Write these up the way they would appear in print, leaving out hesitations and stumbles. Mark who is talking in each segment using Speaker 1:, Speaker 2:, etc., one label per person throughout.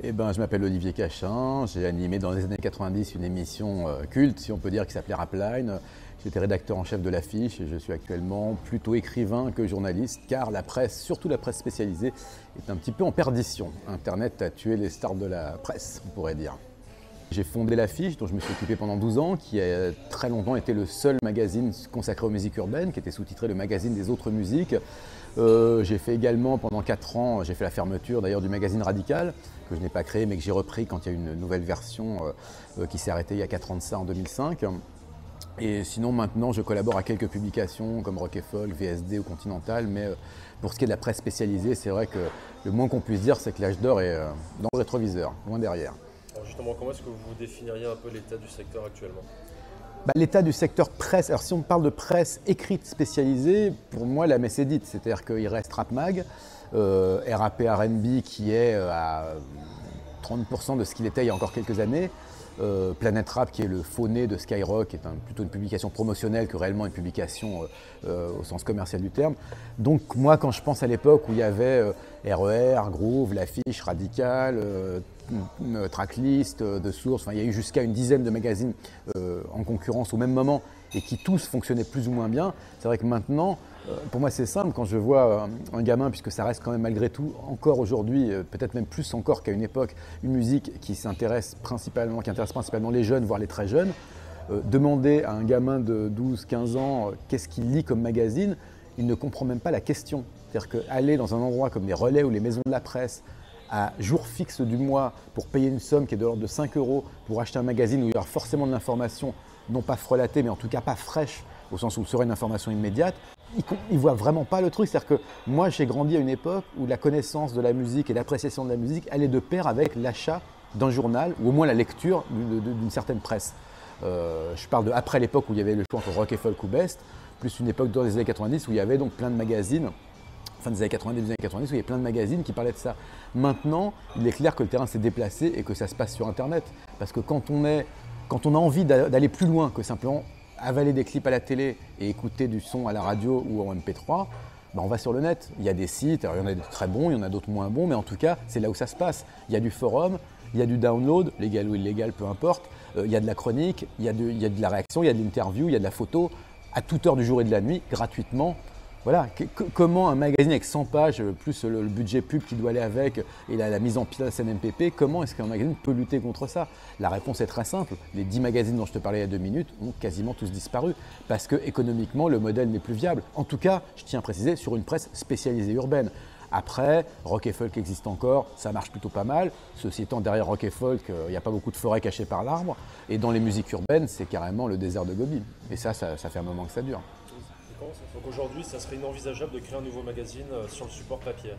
Speaker 1: Eh ben, je m'appelle Olivier Cachin, j'ai animé dans les années 90 une émission culte, si on peut dire, qui s'appelait Rapline. J'étais rédacteur en chef de l'affiche et je suis actuellement plutôt écrivain que journaliste, car la presse, surtout la presse spécialisée, est un petit peu en perdition. Internet a tué les stars de la presse, on pourrait dire. J'ai fondé l'affiche, dont je me suis occupé pendant 12 ans, qui a très longtemps été le seul magazine consacré aux musiques urbaines, qui était sous-titré le magazine des autres musiques. J'ai fait également pendant 4 ans, j'ai fait la fermeture d'ailleurs du magazine Radical, que je n'ai pas créé mais que j'ai repris quand il y a eu une nouvelle version qui s'est arrêtée il y a 4 ans de ça, en 2005. Et sinon maintenant je collabore à quelques publications comme Rock & Folk, VSD ou Continental, mais pour ce qui est de la presse spécialisée, c'est vrai que le moins qu'on puisse dire c'est que l'âge d'or est dans le rétroviseur, loin derrière.
Speaker 2: Alors justement, comment est-ce que vous définiriez un peu l'état du secteur actuellement ?
Speaker 1: L'état du secteur presse, alors si on parle de presse écrite spécialisée, pour moi la messe est dite, c'est-à-dire qu'il reste Rap Mag, RAP R&B qui est à 30% de ce qu'il était il y a encore quelques années, Planète Rap qui est le faux né de Skyrock, qui est plutôt une publication promotionnelle que réellement une publication au sens commercial du terme. Donc moi quand je pense à l'époque où il y avait RER, Groove, L'Affiche, Radical, Tracklist, de Source, enfin, il y a eu jusqu'à une dizaine de magazines en concurrence au même moment et qui tous fonctionnaient plus ou moins bien. C'est vrai que maintenant, pour moi c'est simple, quand je vois un gamin, puisque ça reste quand même malgré tout encore aujourd'hui, peut-être même plus encore qu'à une époque, une musique qui intéresse principalement les jeunes, voire les très jeunes, demander à un gamin de 12-15 ans qu'est-ce qu'il lit comme magazine, il ne comprend même pas la question. C'est-à-dire qu'aller dans un endroit comme les relais ou les maisons de la presse, à jour fixe du mois pour payer une somme qui est de l'ordre de 5 € pour acheter un magazine où il y aura forcément de l'information, non pas frelatée, mais en tout cas pas fraîche, au sens où ce serait une information immédiate, ils ne voient vraiment pas le truc. C'est-à-dire que moi, j'ai grandi à une époque où la connaissance de la musique et l'appréciation de la musique allait de pair avec l'achat d'un journal, ou au moins la lecture d'une certaine presse. Je parle de après l'époque où il y avait le choix entre rock et folk ou best, plus une époque dans les années 90 où il y avait donc plein de magazines, fin des années 90, des années 90, où il y avait plein de magazines qui parlaient de ça. Maintenant, il est clair que le terrain s'est déplacé et que ça se passe sur Internet. Parce que quand on a envie d'aller plus loin que simplement avaler des clips à la télé et écouter du son à la radio ou en MP3, on va sur le net. Il y a des sites, alors il y en a des très bons, il y en a d'autres moins bons, mais en tout cas, c'est là où ça se passe. Il y a du forum, il y a du download, légal ou illégal, peu importe. Il y a de la chronique, il y a de la réaction, il y a de l'interview, il y a de la photo, à toute heure du jour et de la nuit, gratuitement. Voilà, comment un magazine avec 100 pages, plus le budget pub qui doit aller avec et la mise en place NMPP, comment est-ce qu'un magazine peut lutter contre ça? La réponse est très simple. Les 10 magazines dont je te parlais il y a 2 minutes ont quasiment tous disparu parce que économiquement, le modèle n'est plus viable. En tout cas, je tiens à préciser, sur une presse spécialisée urbaine. Après, Rock & Folk existe encore, ça marche plutôt pas mal. Ceci étant, derrière Rock & Folk, il n'y a pas beaucoup de forêt cachée par l'arbre. Et dans les musiques urbaines, c'est carrément le désert de Gobi. Et ça fait un moment que ça dure.
Speaker 2: Donc aujourd'hui, ça serait inenvisageable de créer un nouveau magazine sur le support papier.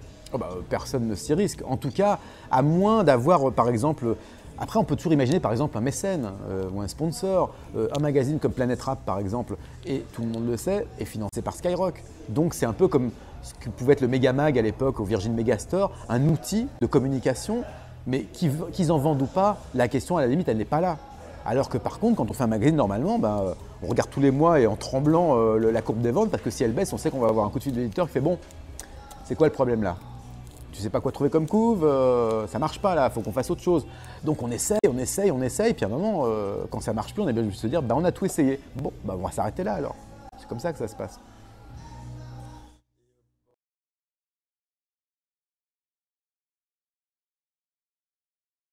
Speaker 1: Personne ne s'y risque. En tout cas, à moins d'avoir, par exemple... Après, on peut toujours imaginer, par exemple, un mécène ou un sponsor. Un magazine comme Planète Rap, par exemple, et tout le monde le sait, est financé par Skyrock. Donc c'est un peu comme ce que pouvait être le Megamag à l'époque au Virgin Megastore, un outil de communication, mais qu'ils en vendent ou pas, la question, à la limite, elle n'est pas là. Alors que par contre, quand on fait un magazine, normalement, on regarde tous les mois et en tremblant la courbe des ventes, parce que si elle baisse, on sait qu'on va avoir un coup de fil de l'éditeur qui fait « Bon, c'est quoi le problème là ? Tu sais pas quoi trouver comme couve, ça marche pas là, faut qu'on fasse autre chose. » Donc on essaye, puis à un moment, quand ça marche plus, on est bien obligé de se dire « on a tout essayé. Bon, on va s'arrêter là alors. » C'est comme ça que ça se passe.